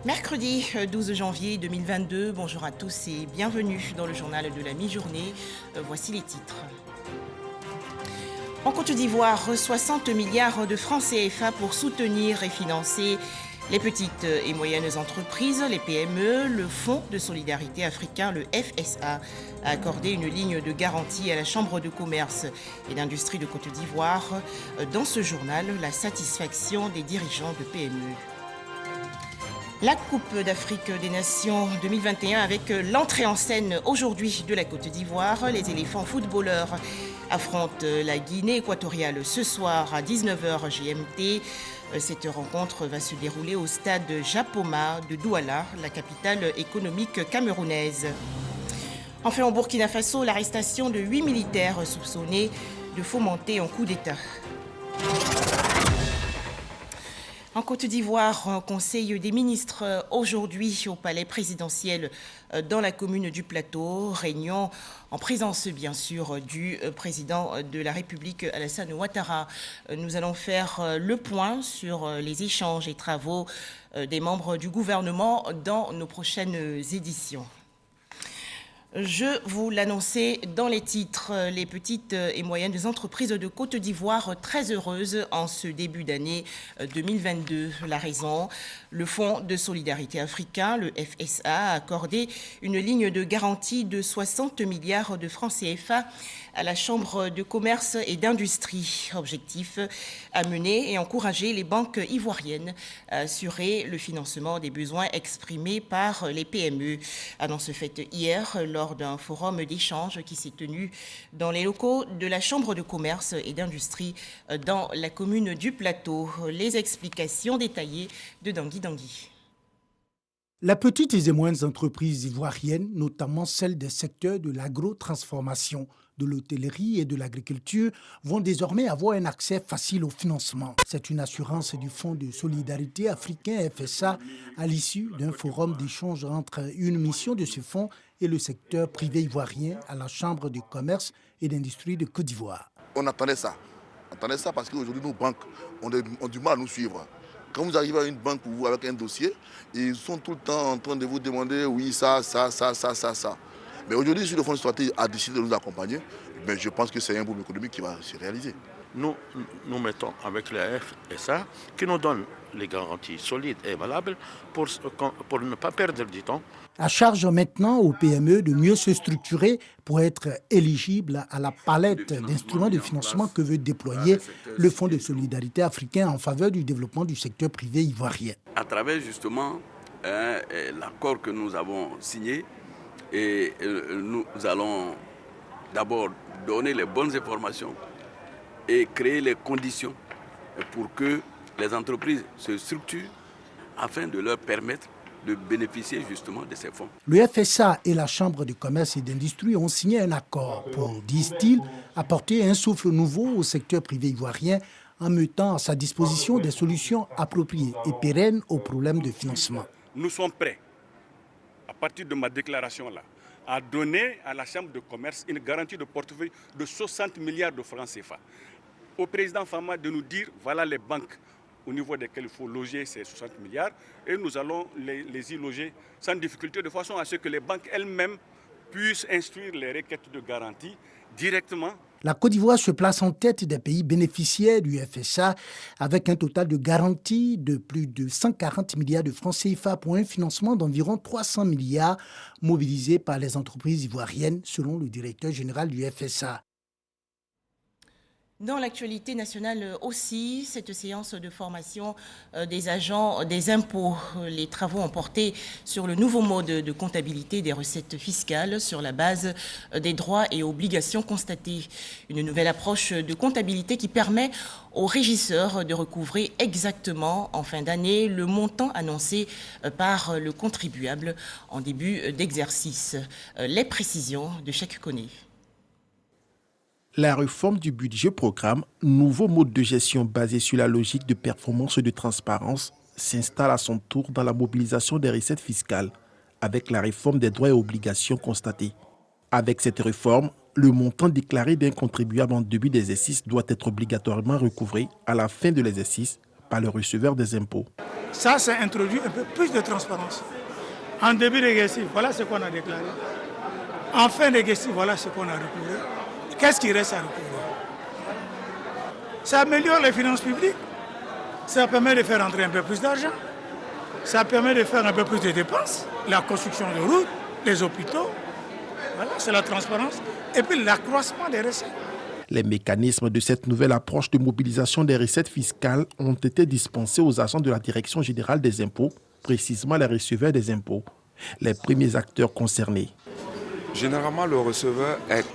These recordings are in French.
Mercredi 12 janvier 2022, bonjour à tous et bienvenue dans le journal de la mi-journée. Voici les titres. En Côte d'Ivoire, 60 milliards de francs CFA pour soutenir et financer les petites et moyennes entreprises, les PME. Le Fonds de solidarité africain, le FSA, a accordé une ligne de garantie à la Chambre de commerce et d'industrie de Côte d'Ivoire. Dans ce journal, la satisfaction des dirigeants de PME. La Coupe d'Afrique des Nations 2021 avec l'entrée en scène aujourd'hui de la Côte d'Ivoire. Les éléphants footballeurs affrontent la Guinée équatoriale ce soir à 19h GMT. Cette rencontre va se dérouler au stade Japoma de Douala, la capitale économique camerounaise. Enfin, au Burkina Faso, l'arrestation de 8 militaires soupçonnés de fomenter un coup d'État. En Côte d'Ivoire, un conseil des ministres aujourd'hui au palais présidentiel dans la commune du Plateau. Réunion en présence bien sûr du président de la République Alassane Ouattara. Nous allons faire le point sur les échanges et travaux des membres du gouvernement dans nos prochaines éditions. Je vous l'annonçais dans les titres, les petites et moyennes entreprises de Côte d'Ivoire très heureuses en ce début d'année 2022. La raison, le Fonds de solidarité africain, le FSA, a accordé une ligne de garantie de 60 milliards de francs CFA à la Chambre de commerce et d'industrie. Objectif, amener et encourager les banques ivoiriennes à assurer le financement des besoins exprimés par les PME. Annonce faite hier lors d'un forum d'échange qui s'est tenu dans les locaux de la Chambre de commerce et d'industrie dans la commune du Plateau. Les explications détaillées de Dangui. Les petites et moyennes entreprises ivoiriennes, notamment celles des secteurs de l'agrotransformation, de l'hôtellerie et de l'agriculture, vont désormais avoir un accès facile au financement. C'est une assurance du Fonds de solidarité africain FSA à l'issue d'un forum d'échange entre une mission de ce fonds et le secteur privé ivoirien à la Chambre de commerce et d'industrie de Côte d'Ivoire. On attendait ça parce qu'aujourd'hui nos banques ont du mal à nous suivre. Quand vous arrivez à une banque pour vous avec un dossier, ils sont tout le temps en train de vous demander oui, ça. Mais aujourd'hui, si le Fonds de solidarité a décidé de nous accompagner, je pense que c'est un boom économique qui va se réaliser. Nous mettons avec le FSA qui nous donne les garanties solides et valables pour ne pas perdre du temps. À charge maintenant aux PME de mieux se structurer pour être éligibles à la palette d'instruments de financement que veut déployer le Fonds de solidarité africain en faveur du développement du secteur privé ivoirien. À travers justement l'accord que nous avons signé, et nous allons d'abord donner les bonnes informations et créer les conditions pour que les entreprises se structurent afin de leur permettre de bénéficier justement de ces fonds. Le FSA et la Chambre de commerce et d'industrie ont signé un accord pour, disent-ils, apporter un souffle nouveau au secteur privé ivoirien en mettant à sa disposition des solutions appropriées et pérennes aux problèmes de financement. Nous sommes prêts, à partir de ma déclaration-là, à donner à la Chambre de commerce une garantie de portefeuille de 60 milliards de francs CFA. Au président Fama de nous dire, voilà les banques au niveau desquelles il faut loger ces 60 milliards et nous allons les y loger sans difficulté de façon à ce que les banques elles-mêmes puissent instruire les requêtes de garantie directement. La Côte d'Ivoire se place en tête des pays bénéficiaires du FSA avec un total de garanties de plus de 140 milliards de francs CFA pour un financement d'environ 300 milliards mobilisés par les entreprises ivoiriennes selon le directeur général du FSA. Dans l'actualité nationale aussi, cette séance de formation des agents des impôts, les travaux ont porté sur le nouveau mode de comptabilité des recettes fiscales sur la base des droits et obligations constatés. Une nouvelle approche de comptabilité qui permet aux régisseurs de recouvrer exactement en fin d'année le montant annoncé par le contribuable en début d'exercice. Les précisions de Cheikh Koné. La réforme du budget programme, nouveau mode de gestion basé sur la logique de performance et de transparence, s'installe à son tour dans la mobilisation des recettes fiscales, avec la réforme des droits et obligations constatées. Avec cette réforme, le montant déclaré d'un contribuable en début d'exercice doit être obligatoirement recouvré à la fin de l'exercice par le receveur des impôts. Ça introduit un peu plus de transparence. En début d'exercice, voilà ce qu'on a déclaré. En fin d'exercice, voilà ce qu'on a recouvré. Qu'est-ce qui reste à recouvrer? Ça améliore les finances publiques. Ça permet de faire entrer un peu plus d'argent. Ça permet de faire un peu plus de dépenses. La construction de routes, des hôpitaux. Voilà, c'est la transparence. Et puis l'accroissement des recettes. Les mécanismes de cette nouvelle approche de mobilisation des recettes fiscales ont été dispensés aux agents de la Direction générale des impôts, précisément les receveurs des impôts, les premiers acteurs concernés. Généralement, le receveur est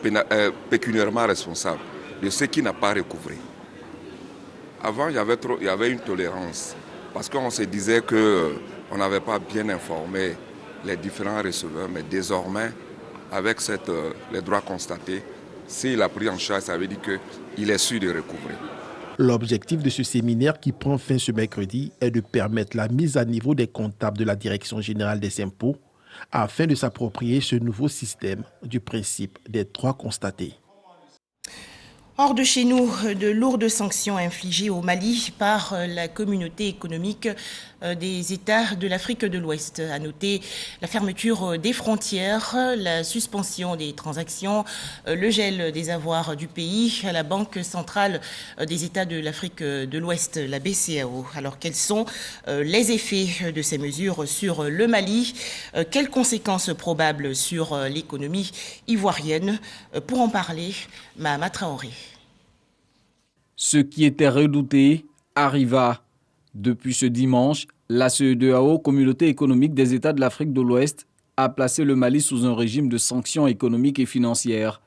pécuniairement responsable de ce qui n'a pas recouvré. Avant, il y avait une tolérance, parce qu'on se disait qu'on n'avait pas bien informé les différents receveurs, mais désormais, avec les droits constatés, s'il a pris en charge, ça veut dire qu'il est sûr de recouvrer. L'objectif de ce séminaire qui prend fin ce mercredi est de permettre la mise à niveau des comptables de la Direction générale des impôts afin de s'approprier ce nouveau système du principe des droits constatés. Hors de chez nous, de lourdes sanctions infligées au Mali par la communauté économique des États de l'Afrique de l'Ouest. À noter la fermeture des frontières, la suspension des transactions, le gel des avoirs du pays à la Banque centrale des États de l'Afrique de l'Ouest, la BCEAO. Alors quels sont les effets de ces mesures sur le Mali? Quelles conséquences probables sur l'économie ivoirienne? Pour en parler, Mahama Traoré. Ce qui était redouté arriva. Depuis ce dimanche, la CEDEAO, Communauté économique des États de l'Afrique de l'Ouest, a placé le Mali sous un régime de sanctions économiques et financières,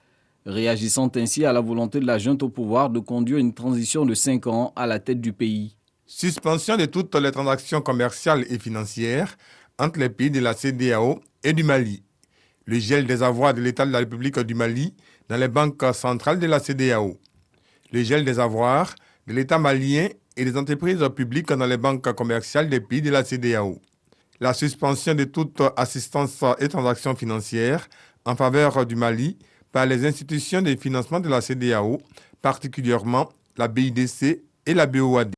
réagissant ainsi à la volonté de la junte au pouvoir de conduire une transition de 5 ans à la tête du pays. Suspension de toutes les transactions commerciales et financières entre les pays de la CEDEAO et du Mali. Le gel des avoirs de l'État de la République du Mali dans les banques centrales de la CEDEAO. Le gel des avoirs de l'État malien et des entreprises publiques dans les banques commerciales des pays de la CEDEAO. La suspension de toute assistance et transactions financières en faveur du Mali par les institutions de financement de la CEDEAO, particulièrement la BIDC et la BOAD.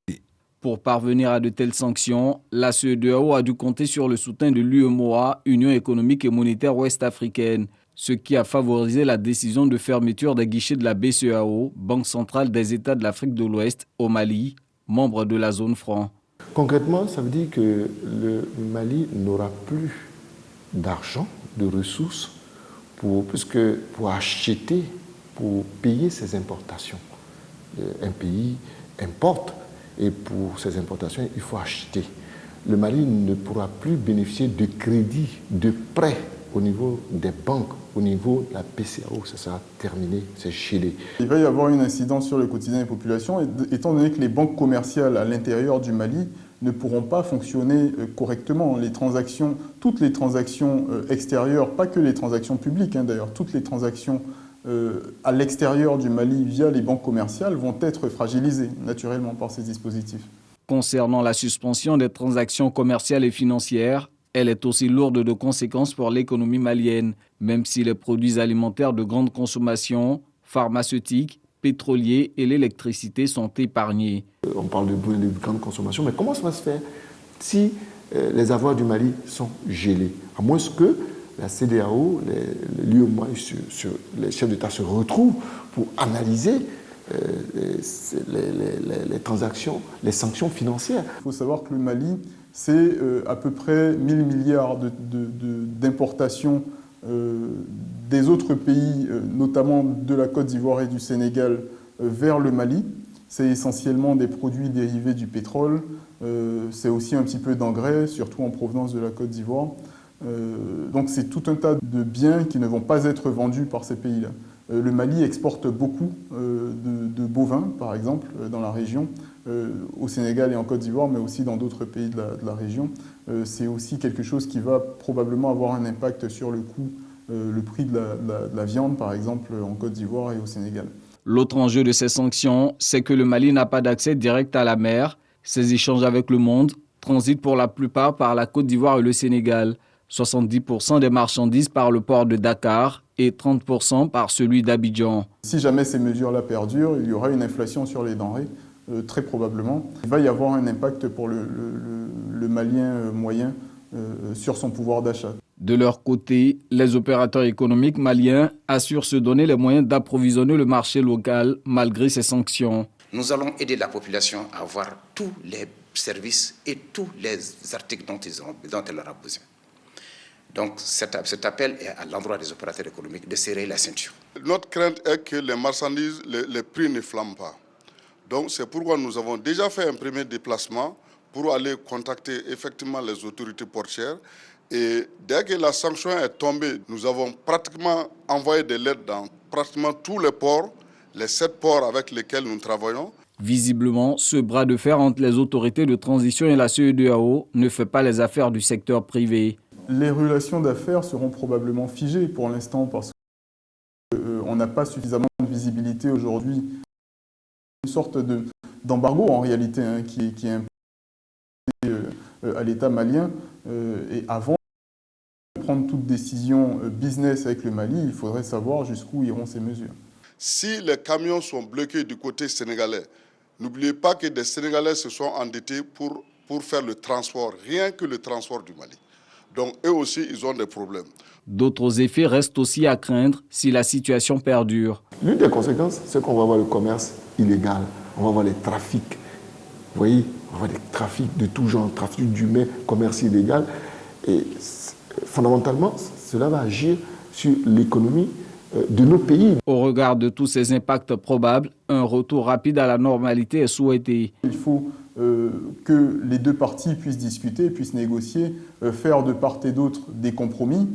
Pour parvenir à de telles sanctions, la CEDEAO a dû compter sur le soutien de l'UEMOA, Union économique et monétaire ouest-africaine, ce qui a favorisé la décision de fermeture des guichets de la BCEAO, Banque centrale des États de l'Afrique de l'Ouest, au Mali, membre de la zone franc. Concrètement, ça veut dire que le Mali n'aura plus d'argent, de ressources pour acheter, pour payer ses importations. Un pays importe et pour ses importations, il faut acheter. Le Mali ne pourra plus bénéficier de crédits, de prêts au niveau des banques, au niveau de la BCEAO, ça sera terminé, c'est gelé. Il va y avoir une incidence sur le quotidien des populations, étant donné que les banques commerciales à l'intérieur du Mali ne pourront pas fonctionner correctement. Toutes les transactions extérieures, pas que les transactions publiques d'ailleurs, toutes les transactions à l'extérieur du Mali via les banques commerciales vont être fragilisées naturellement par ces dispositifs. Concernant la suspension des transactions commerciales et financières, elle est aussi lourde de conséquences pour l'économie malienne, même si les produits alimentaires de grande consommation, pharmaceutiques, pétroliers et l'électricité sont épargnés. On parle de grande consommation, mais comment ça va se faire si les avoirs du Mali sont gelés? À moins que la CEDEAO, l'UEMOA, les chefs d'État se retrouvent pour analyser les transactions, les sanctions financières. Il faut savoir que le Mali, c'est à peu près 1000 milliards d'importations des autres pays, notamment de la Côte d'Ivoire et du Sénégal, vers le Mali. C'est essentiellement des produits dérivés du pétrole. C'est aussi un petit peu d'engrais, surtout en provenance de la Côte d'Ivoire. Donc c'est tout un tas de biens qui ne vont pas être vendus par ces pays-là. Le Mali exporte beaucoup de bovins, par exemple, dans la région, au Sénégal et en Côte d'Ivoire, mais aussi dans d'autres pays de la région. C'est aussi quelque chose qui va probablement avoir un impact sur le coût, le prix de la viande, par exemple, en Côte d'Ivoire et au Sénégal. L'autre enjeu de ces sanctions, c'est que le Mali n'a pas d'accès direct à la mer. Ses échanges avec le monde transitent pour la plupart par la Côte d'Ivoire et le Sénégal. 70% des marchandises par le port de Dakar et 30% par celui d'Abidjan. Si jamais ces mesures-là perdurent, il y aura une inflation sur les denrées, très probablement. Il va y avoir un impact pour le le Malien moyen sur son pouvoir d'achat. De leur côté, les opérateurs économiques maliens assurent se donner les moyens d'approvisionner le marché local malgré ces sanctions. Nous allons aider la population à avoir tous les services et tous les articles dont elle aura besoin. Donc cet appel est à l'endroit des opérateurs économiques de serrer la ceinture. Notre crainte est que les marchandises, les prix ne flambent pas. Donc c'est pourquoi nous avons déjà fait un premier déplacement pour aller contacter effectivement les autorités portières. Et dès que la sanction est tombée, nous avons pratiquement envoyé des lettres dans pratiquement tous les ports, les 7 ports avec lesquels nous travaillons. Visiblement, ce bras de fer entre les autorités de transition et la CEDEAO ne fait pas les affaires du secteur privé. Les relations d'affaires seront probablement figées pour l'instant parce qu'on n'a pas suffisamment de visibilité aujourd'hui. Une sorte d'embargo en réalité qui est imposé à l'État malien. Et avant de prendre toute décision business avec le Mali, il faudrait savoir jusqu'où iront ces mesures. Si les camions sont bloqués du côté sénégalais, n'oubliez pas que des Sénégalais se sont endettés pour faire le transport, rien que le transport du Mali. Donc eux aussi, ils ont des problèmes. D'autres effets restent aussi à craindre si la situation perdure. L'une des conséquences, c'est qu'on va voir le commerce illégal, on va voir les trafics. Vous voyez, on va voir des trafics de tout genre, trafic d'humains, commerce illégal. Et fondamentalement, cela va agir sur l'économie de nos pays. Au regard de tous ces impacts probables, un retour rapide à la normalité est souhaité. Il faut que les deux parties puissent discuter, puissent négocier, faire de part et d'autre des compromis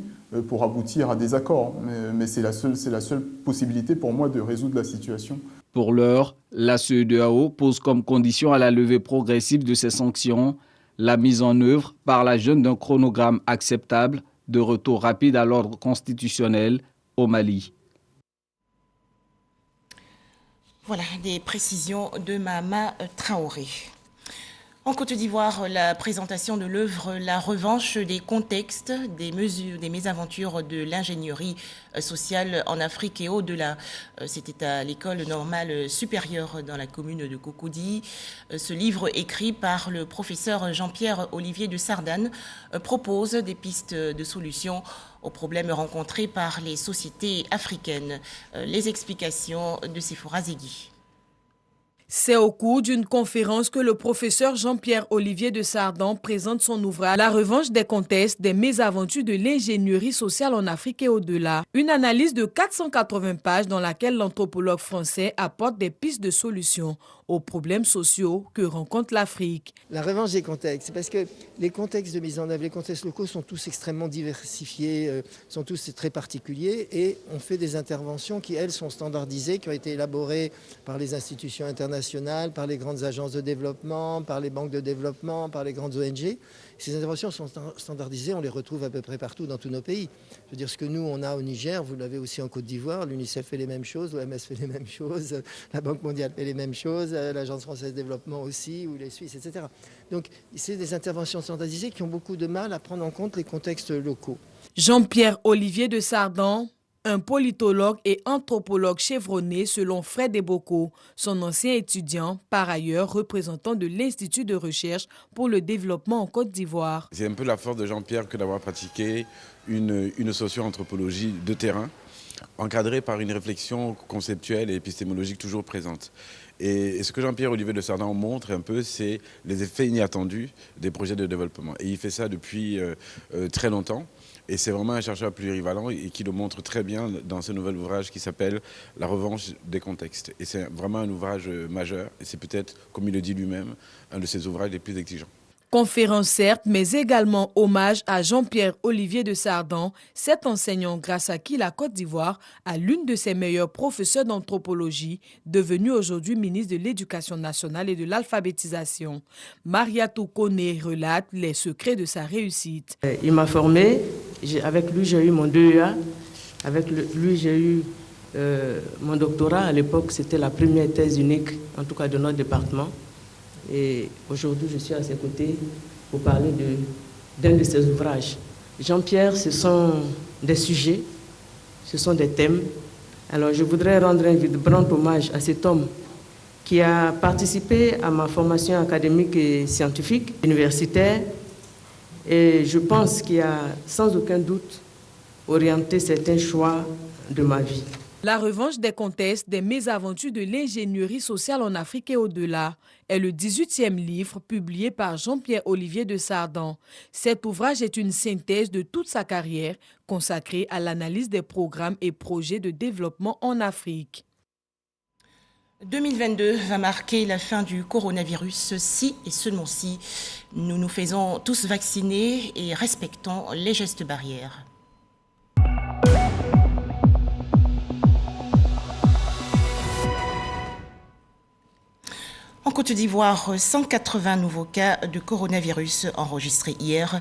pour aboutir à des accords. Mais c'est la seule possibilité pour moi de résoudre la situation. Pour l'heure, la CEDEAO pose comme condition à la levée progressive de ces sanctions la mise en œuvre par la junte d'un chronogramme acceptable de retour rapide à l'ordre constitutionnel au Mali. Voilà des précisions de Mahama Traoré. En Côte d'Ivoire, la présentation de l'œuvre La revanche des contextes, des mesures, des mésaventures de l'ingénierie sociale en Afrique et au-delà. C'était à l'école normale supérieure dans la commune de Cocody. Ce livre écrit par le professeur Jean-Pierre Olivier de Sardane propose des pistes de solutions aux problèmes rencontrés par les sociétés africaines. Les explications de Sephora Zegui. C'est au cours d'une conférence que le professeur Jean-Pierre Olivier de Sardane présente son ouvrage « La revanche des contextes, des mésaventures de l'ingénierie sociale en Afrique et au-delà ». Une analyse de 480 pages dans laquelle l'anthropologue français apporte des pistes de solutions aux problèmes sociaux que rencontre l'Afrique. La revanche des contextes, c'est parce que les contextes de mise en œuvre, les contextes locaux sont tous extrêmement diversifiés, sont tous très particuliers et on fait des interventions qui, elles, sont standardisées, qui ont été élaborées par les institutions internationales, par les grandes agences de développement, par les banques de développement, par les grandes ONG. Ces interventions sont standardisées, on les retrouve à peu près partout dans tous nos pays. Je veux dire, ce que nous, on a au Niger, vous l'avez aussi en Côte d'Ivoire, l'UNICEF fait les mêmes choses, l'OMS fait les mêmes choses, la Banque mondiale fait les mêmes choses, l'Agence française de développement aussi, ou les Suisses, etc. Donc, c'est des interventions standardisées qui ont beaucoup de mal à prendre en compte les contextes locaux. Jean-Pierre Olivier de Sardane, un politologue et anthropologue chevronné selon Fred Eboko, son ancien étudiant, par ailleurs représentant de l'Institut de recherche pour le développement en Côte d'Ivoire. C'est un peu la force de Jean-Pierre que d'avoir pratiqué une socio-anthropologie de terrain, encadrée par une réflexion conceptuelle et épistémologique toujours présente. Et ce que Jean-Pierre Olivier de Sardane montre un peu, c'est les effets inattendus des projets de développement. Et il fait ça depuis très longtemps. Et c'est vraiment un chercheur plurivalent et qui le montre très bien dans ce nouvel ouvrage qui s'appelle La revanche des contextes. Et c'est vraiment un ouvrage majeur. Et c'est peut-être, comme il le dit lui-même, un de ses ouvrages les plus exigeants. Conférence certes, mais également hommage à Jean-Pierre Olivier de Sardane, cet enseignant grâce à qui la Côte d'Ivoire a l'une de ses meilleures professeurs d'anthropologie, devenue aujourd'hui ministre de l'Éducation nationale et de l'alphabétisation. Mariatou Koné relate les secrets de sa réussite. Il m'a formé, avec lui j'ai eu mon DEA, avec lui j'ai eu mon doctorat. À l'époque c'était la première thèse unique, en tout cas de notre département. Et aujourd'hui, je suis à ses côtés pour parler d'un de ses ouvrages. Jean-Pierre, ce sont des sujets, ce sont des thèmes. Alors, je voudrais rendre un vibrant hommage à cet homme qui a participé à ma formation académique et scientifique, universitaire, et je pense qu'il a sans aucun doute orienté certains choix de ma vie. La revanche des comtesses des mésaventures de l'ingénierie sociale en Afrique et au-delà est le 18e livre publié par Jean-Pierre Olivier de Sardan. Cet ouvrage est une synthèse de toute sa carrière consacrée à l'analyse des programmes et projets de développement en Afrique. 2022 va marquer la fin du coronavirus si et seulement si nous nous faisons tous vacciner et respectons les gestes barrières. En Côte d'Ivoire, 180 nouveaux cas de coronavirus enregistrés hier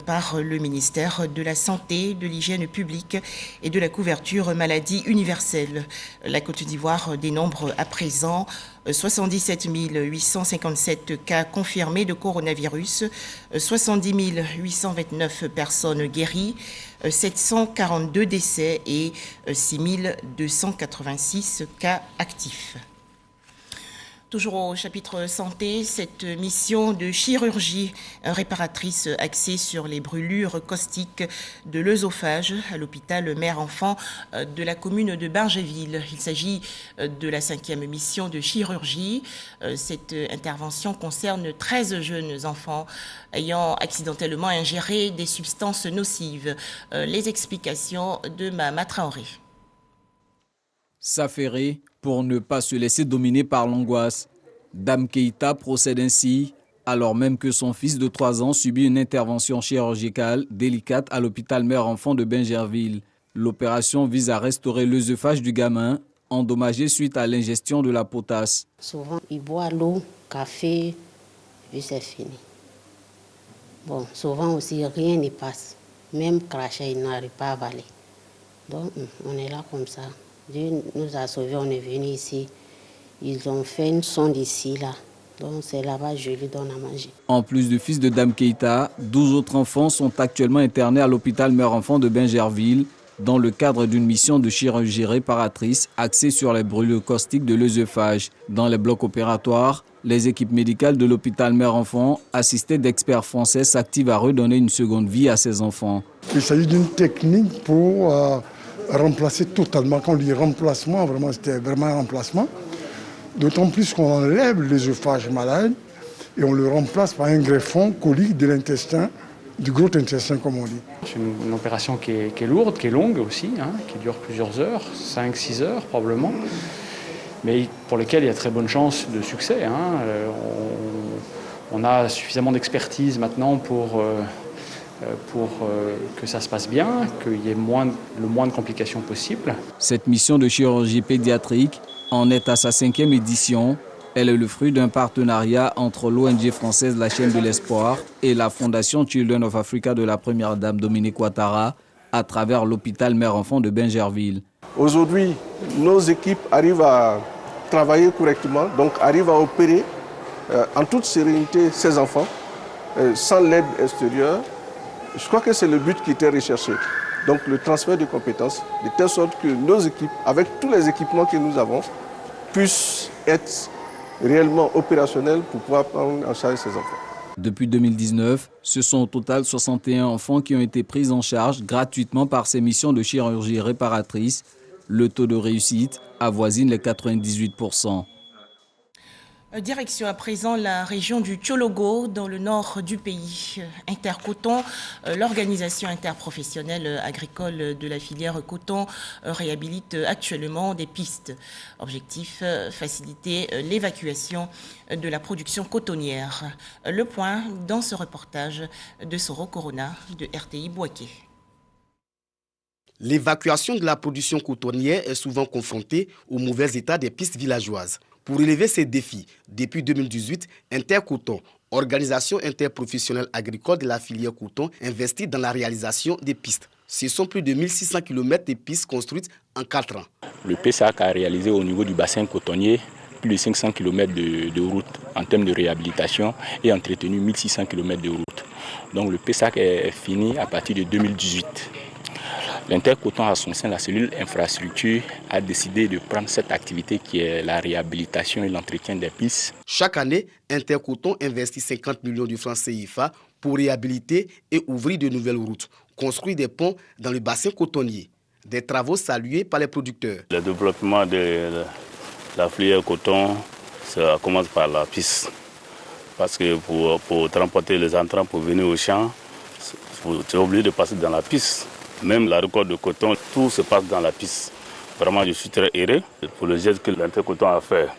par le ministère de la Santé, de l'Hygiène publique et de la couverture maladie universelle. La Côte d'Ivoire dénombre à présent 77 857 cas confirmés de coronavirus, 70 829 personnes guéries, 742 décès et 6 286 cas actifs. Toujours au chapitre santé, cette mission de chirurgie réparatrice axée sur les brûlures caustiques de l'œsophage à l'hôpital mère-enfant de la commune de Bingerville. Il s'agit de la 5e mission de chirurgie. Cette intervention concerne 13 jeunes enfants ayant accidentellement ingéré des substances nocives. Les explications de Mama Traoré. S'affairer pour ne pas se laisser dominer par l'angoisse. Dame Keïta procède ainsi, alors même que son fils de 3 ans subit une intervention chirurgicale délicate à l'hôpital mère-enfant de Bingerville. L'opération vise à restaurer l'œsophage du gamin, endommagé suite à l'ingestion de la potasse. Souvent, il boit l'eau, café, puis c'est fini. Bon, souvent aussi, rien n'y passe. Même cracher, il n'arrive pas à avaler. Donc, on est là comme ça. Dieu nous a sauvés, on est venu ici. Ils ont fait une sonde ici, là. Donc c'est là-bas que je lui donne à manger. En plus du fils de Dame Keïta, 12 autres enfants sont actuellement internés à l'hôpital mère-enfant de Bingerville dans le cadre d'une mission de chirurgie réparatrice axée sur les brûlures caustiques de l'œsophage. Dans les blocs opératoires, les équipes médicales de l'hôpital mère-enfant, assistées d'experts français, s'activent à redonner une seconde vie à ces enfants. Il s'agit d'une technique pour remplacer totalement. Quand on dit remplacement, vraiment, c'était vraiment un remplacement. D'autant plus qu'on enlève l'œsophage malade et on le remplace par un greffon colique de l'intestin, du gros intestin comme on dit. C'est une opération qui est lourde, qui est longue aussi, qui dure plusieurs heures, 5-6 heures probablement, mais pour lesquelles il y a très bonne chance de succès. On a suffisamment d'expertise maintenant pour que ça se passe bien, qu'il y ait le moins de complications possible. Cette mission de chirurgie pédiatrique en est à sa 5e édition. Elle est le fruit d'un partenariat entre l'ONG française La Chaîne de l'Espoir et la Fondation Children of Africa de la première dame Dominique Ouattara à travers l'hôpital mère-enfant de Bingerville. Aujourd'hui, nos équipes arrivent à travailler correctement, donc arrivent à opérer en toute sérénité ces enfants, sans l'aide extérieure. Je crois que c'est le but qui était recherché. Donc le transfert de compétences, de telle sorte que nos équipes, avec tous les équipements que nous avons, puissent être réellement opérationnels pour pouvoir prendre en charge ces enfants. Depuis 2019, ce sont au total 61 enfants qui ont été pris en charge gratuitement par ces missions de chirurgie réparatrice. Le taux de réussite avoisine les 98%. Direction à présent la région du Tchologo, dans le nord du pays. Intercoton, l'organisation interprofessionnelle agricole de la filière coton, réhabilite actuellement des pistes. Objectif, faciliter l'évacuation de la production cotonnière. Le point dans ce reportage de Soro Corona de RTI Bouaké. L'évacuation de la production cotonnière est souvent confrontée au mauvais état des pistes villageoises. Pour relever ces défis, depuis 2018, Intercoton, organisation interprofessionnelle agricole de la filière coton, investit dans la réalisation des pistes. Ce sont plus de 1600 km de pistes construites en 4 ans. Le PSAC a réalisé au niveau du bassin cotonnier plus de 500 km de route en termes de réhabilitation et entretenu 1600 km de route. Donc le PSAC est fini à partir de 2018. L'Intercoton à son sein, la cellule infrastructure, a décidé de prendre cette activité qui est la réhabilitation et l'entretien des pistes. Chaque année, Intercoton investit 50 millions de francs CFA pour réhabiliter et ouvrir de nouvelles routes, construire des ponts dans le bassin cotonnier. Des travaux salués par les producteurs. Le développement de la filière coton, ça commence par la piste. Parce que pour transporter les entrants pour venir au champ, tu es obligé de passer dans la piste. Même la récolte de coton, tout se passe dans la piste. Vraiment, je suis très heureux pour le geste que l'Intercoton a fait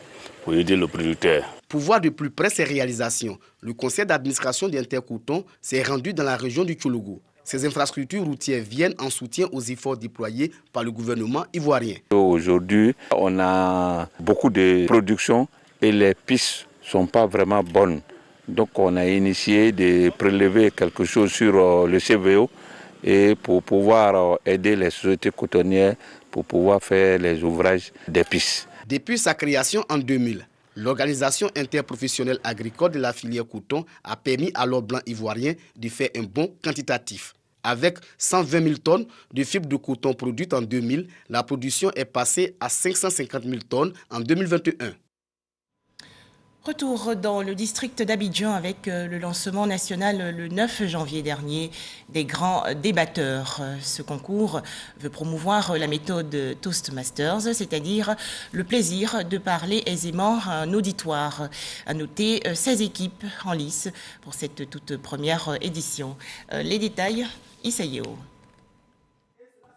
pour aider le producteur. Pour voir de plus près ces réalisations, le conseil d'administration d'Intercoton s'est rendu dans la région du Tchologo. Ces infrastructures routières viennent en soutien aux efforts déployés par le gouvernement ivoirien. Aujourd'hui, on a beaucoup de production et les pistes ne sont pas vraiment bonnes. Donc on a initié de prélever quelque chose sur le CVO et pour pouvoir aider les sociétés cotonnières pour pouvoir faire les ouvrages des pistes. Depuis sa création en 2000, l'Organisation interprofessionnelle agricole de la filière coton a permis à l'or blanc ivoirien de faire un bond quantitatif. Avec 120 000 tonnes de fibres de coton produites en 2000, la production est passée à 550 000 tonnes en 2021. Retour dans le district d'Abidjan avec le lancement national le 9 janvier dernier des grands débatteurs. Ce concours veut promouvoir la méthode Toastmasters, c'est-à-dire le plaisir de parler aisément à un auditoire. À noter 16 équipes en lice pour cette toute première édition. Les détails, Issaïo.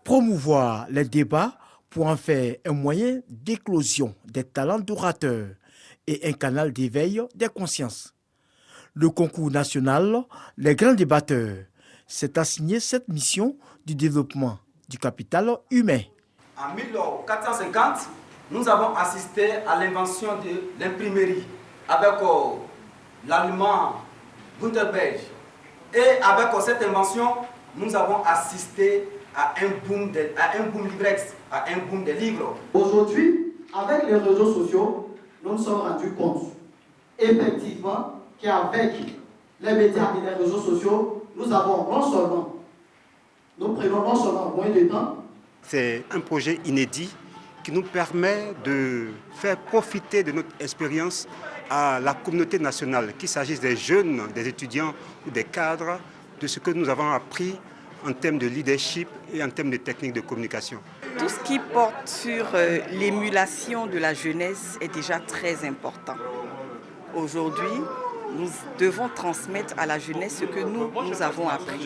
Promouvoir les débats pour en faire un moyen d'éclosion des talents d'orateurs et un canal d'éveil des consciences. Le concours national, les grands débatteurs, s'est assigné cette mission du développement du capital humain. En 1450, nous avons assisté à l'invention de l'imprimerie avec l'allemand Gutenberg. Et avec cette invention, nous avons assisté à un boom livrex, à un boom des livres. Aujourd'hui, avec les réseaux sociaux, nous nous sommes rendus compte, effectivement, qu'avec les médias et les réseaux sociaux, nous prenons non seulement moins de temps. C'est un projet inédit qui nous permet de faire profiter de notre expérience à la communauté nationale, qu'il s'agisse des jeunes, des étudiants ou des cadres, de ce que nous avons appris en termes de leadership et en termes de techniques de communication. Tout ce qui porte sur l'émulation de la jeunesse est déjà très important. Aujourd'hui, nous devons transmettre à la jeunesse ce que nous avons appris.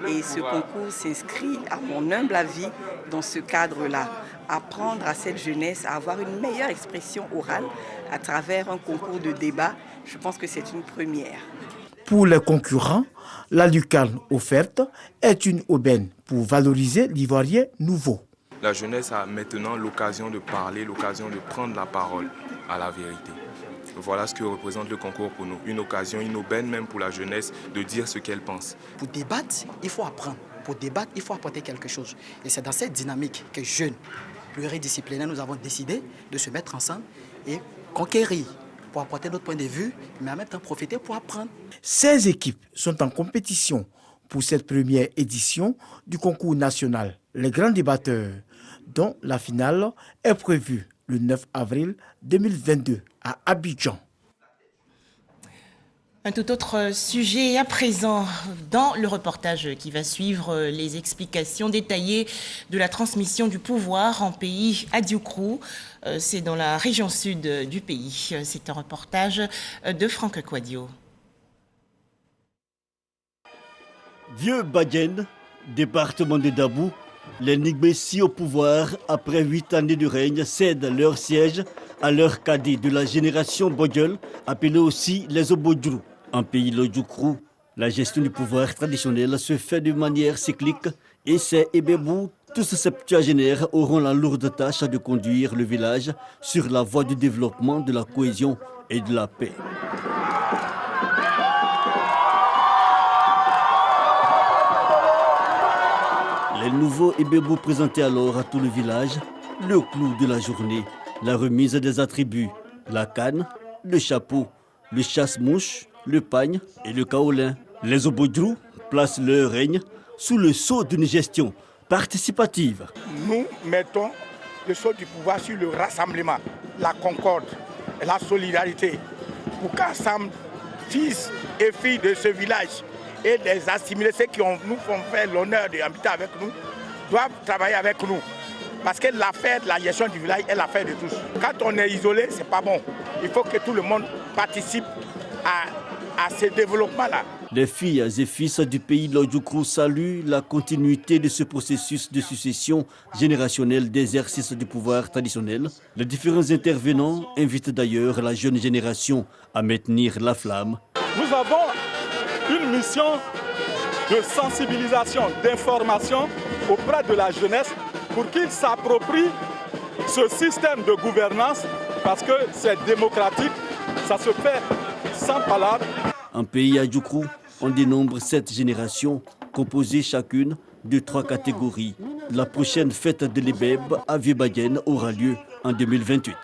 Et ce concours s'inscrit, à mon humble avis, dans ce cadre-là. Apprendre à cette jeunesse à avoir une meilleure expression orale à travers un concours de débat, je pense que c'est une première. Pour les concurrents, la lucarne offerte est une aubaine pour valoriser l'ivoirien nouveau. La jeunesse a maintenant l'occasion de parler, l'occasion de prendre la parole à la vérité. Voilà ce que représente le concours pour nous. Une occasion, une aubaine même pour la jeunesse de dire ce qu'elle pense. Pour débattre, il faut apprendre. Pour débattre, il faut apporter quelque chose. Et c'est dans cette dynamique que jeunes, pluridisciplinaires, nous avons décidé de se mettre ensemble et conquérir pour apporter notre point de vue, mais en même temps profiter pour apprendre. 16 équipes sont en compétition pour cette première édition du concours national Les Grands Débatteurs, dont la finale est prévue le 9 avril 2022 à Abidjan. Un tout autre sujet à présent dans le reportage qui va suivre, les explications détaillées de la transmission du pouvoir en pays Adiokrou. C'est dans la région sud du pays. C'est un reportage de Franck Quadio. Vieux Badjen, département de Dabou, les Nigbessi au pouvoir, après 8 années de règne, cèdent leur siège à leurs cadets de la génération Bodjol, appelés aussi les Obodjrou. En pays Lodjoukrou, la gestion du pouvoir traditionnel se fait de manière cyclique et ces Ebebou, tous septuagénaires, auront la lourde tâche de conduire le village sur la voie du développement, de la cohésion et de la paix. Les nouveaux Ebebou présentaient alors à tout le village le clou de la journée, la remise des attributs, la canne, le chapeau, le chasse-mouche, le pagne et le kaolin. Les Obodjrou placent leur règne sous le sceau d'une gestion participative. Nous mettons le sceau du pouvoir sur le rassemblement, la concorde, la solidarité, pour qu'ensemble, fils et filles de ce village et les assimilés, ceux qui nous font faire l'honneur d'habiter avec nous, doivent travailler avec nous. Parce que l'affaire de la gestion du village est l'affaire de tous. Quand on est isolé, c'est pas bon. Il faut que tout le monde participe à ce développement-là. Les filles et fils du pays de l'Odjokrou saluent la continuité de ce processus de succession générationnelle d'exercice du pouvoir traditionnel. Les différents intervenants invitent d'ailleurs la jeune génération à maintenir la flamme. Nous avons une mission de sensibilisation, d'information auprès de la jeunesse pour qu'ils s'approprient ce système de gouvernance parce que c'est démocratique, ça se fait sans palabres. En pays à Djoukrou, on dénombre 7 générations composées chacune de 3 catégories. La prochaine fête de l'Ebeb à Vieux-Badjen aura lieu en 2028.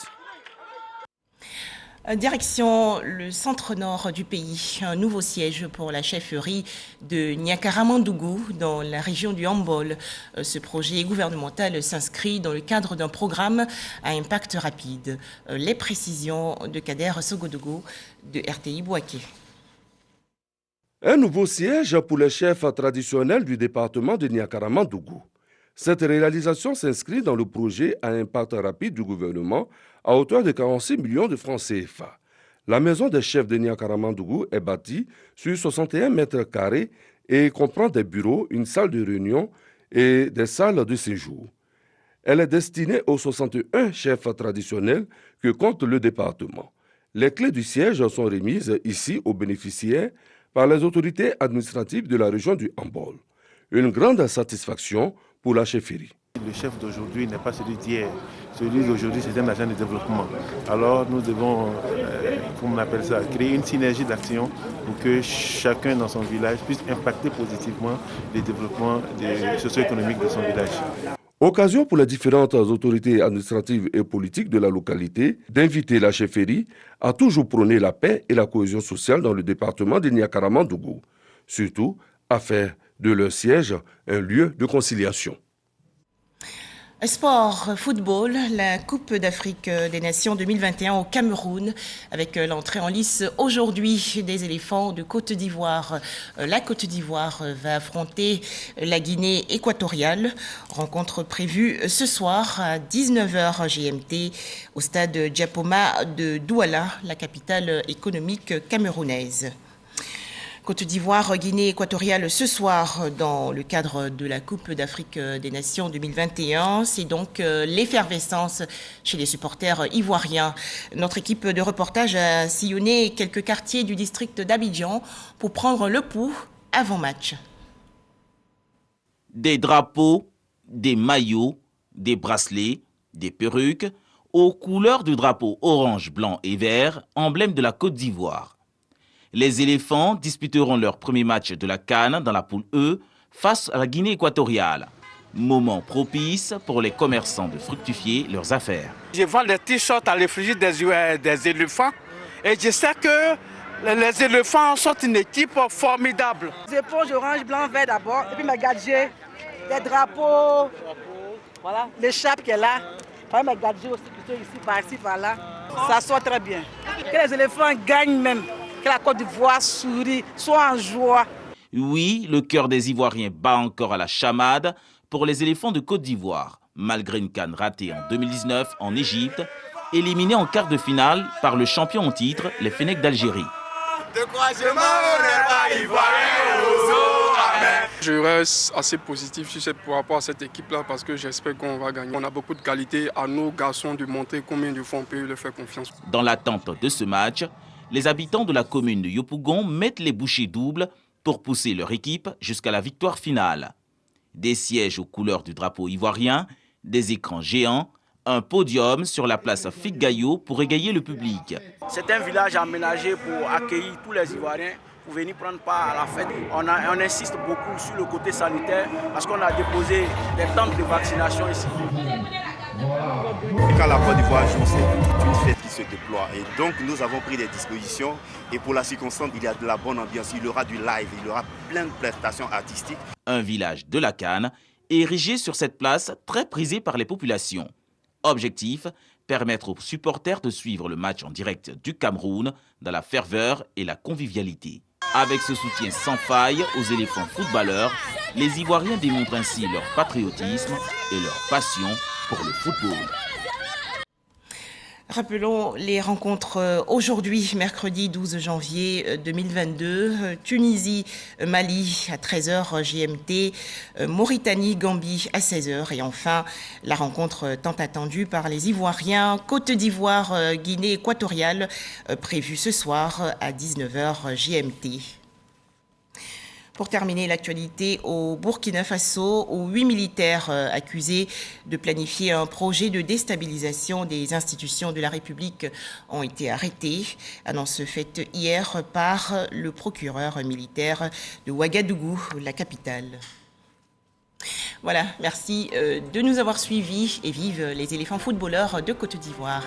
Direction le centre-nord du pays, un nouveau siège pour la chefferie de Niakaramandougou dans la région du Hambol. Ce projet gouvernemental s'inscrit dans le cadre d'un programme à impact rapide. Les précisions de Kader Sogodogo de RTI Bouaké. Un nouveau siège pour les chefs traditionnels du département de Niakaramandougou. Cette réalisation s'inscrit dans le projet à impact rapide du gouvernement à hauteur de 46 millions de francs CFA. La maison des chefs de Niakaramandougou est bâtie sur 61 mètres carrés et comprend des bureaux, une salle de réunion et des salles de séjour. Elle est destinée aux 61 chefs traditionnels que compte le département. Les clés du siège sont remises ici aux bénéficiaires par les autorités administratives de la région du Hambol. Une grande satisfaction pour la chefferie. Le chef d'aujourd'hui n'est pas celui d'hier. Celui d'aujourd'hui, c'est un agent de développement. Alors nous devons, comment on appelle ça, créer une synergie d'action pour que chacun dans son village puisse impacter positivement le développement socio-économique de son village. Occasion pour les différentes autorités administratives et politiques de la localité d'inviter la chefferie à toujours prôner la paix et la cohésion sociale dans le département de Niakaramandougou, surtout à faire de leur siège un lieu de conciliation. Sport, football, la Coupe d'Afrique des Nations 2021 au Cameroun avec l'entrée en lice aujourd'hui des éléphants de Côte d'Ivoire. La Côte d'Ivoire va affronter la Guinée équatoriale. Rencontre prévue ce soir à 19h GMT au stade Diapoma de Douala, la capitale économique camerounaise. Côte d'Ivoire, Guinée équatoriale ce soir dans le cadre de la Coupe d'Afrique des Nations 2021. C'est donc l'effervescence chez les supporters ivoiriens. Notre équipe de reportage a sillonné quelques quartiers du district d'Abidjan pour prendre le pouls avant match. Des drapeaux, des maillots, des bracelets, des perruques aux couleurs du drapeau orange, blanc et vert, emblème de la Côte d'Ivoire. Les éléphants disputeront leur premier match de la CAN dans la poule E face à la Guinée équatoriale. Moment propice pour les commerçants de fructifier leurs affaires. Je vends des t-shirts à l'effigie des éléphants et je sais que les éléphants sont une équipe formidable. Des éponges orange, blanc, vert d'abord et puis mes gadgets, des drapeaux, voilà, l'écharpe qui est là, mes gadgets aussi qui sont ici, par-ci, par-là. Ça sort très bien. Que les éléphants gagnent même. Que la Côte d'Ivoire sourit, soit en joie. Oui, le cœur des Ivoiriens bat encore à la chamade pour les éléphants de Côte d'Ivoire, malgré une CAN ratée en 2019 en Égypte, éliminée en quart de finale par le champion en titre, les Fennecs d'Algérie. Je reste assez positif par rapport à cette équipe-là parce que j'espère qu'on va gagner. On a beaucoup de qualité à nos garçons de montrer combien de fois on peut leur faire confiance. Dans l'attente de ce match, les habitants de la commune de Yopougon mettent les bouchées doubles pour pousser leur équipe jusqu'à la victoire finale. Des sièges aux couleurs du drapeau ivoirien, des écrans géants, un podium sur la place Fig-Gaillot pour égayer le public. C'est un village aménagé pour accueillir tous les Ivoiriens pour venir prendre part à la fête. On insiste beaucoup sur le côté sanitaire parce qu'on a déposé des tentes de vaccination ici. Quand la Côte d'Ivoire joue, c'est toute une fête qui se déploie. Et donc nous avons pris des dispositions. Et pour la circonstance, il y a de la bonne ambiance. Il y aura du live, il y aura plein de prestations artistiques. Un village de la CAN érigé sur cette place très prisée par les populations. Objectif, permettre aux supporters de suivre le match en direct du Cameroun dans la ferveur et la convivialité. Avec ce soutien sans faille aux éléphants footballeurs, les Ivoiriens démontrent ainsi leur patriotisme et leur passion pour le football. Rappelons les rencontres aujourd'hui, mercredi 12 janvier 2022, Tunisie-Mali à 13h GMT, Mauritanie-Gambie à 16h et enfin la rencontre tant attendue par les Ivoiriens, Côte d'Ivoire-Guinée équatoriale, prévue ce soir à 19h GMT. Pour terminer l'actualité, au Burkina Faso, où 8 militaires accusés de planifier un projet de déstabilisation des institutions de la République ont été arrêtés. Annonce faite hier par le procureur militaire de Ouagadougou, la capitale. Voilà, merci de nous avoir suivis et vive les éléphants footballeurs de Côte d'Ivoire.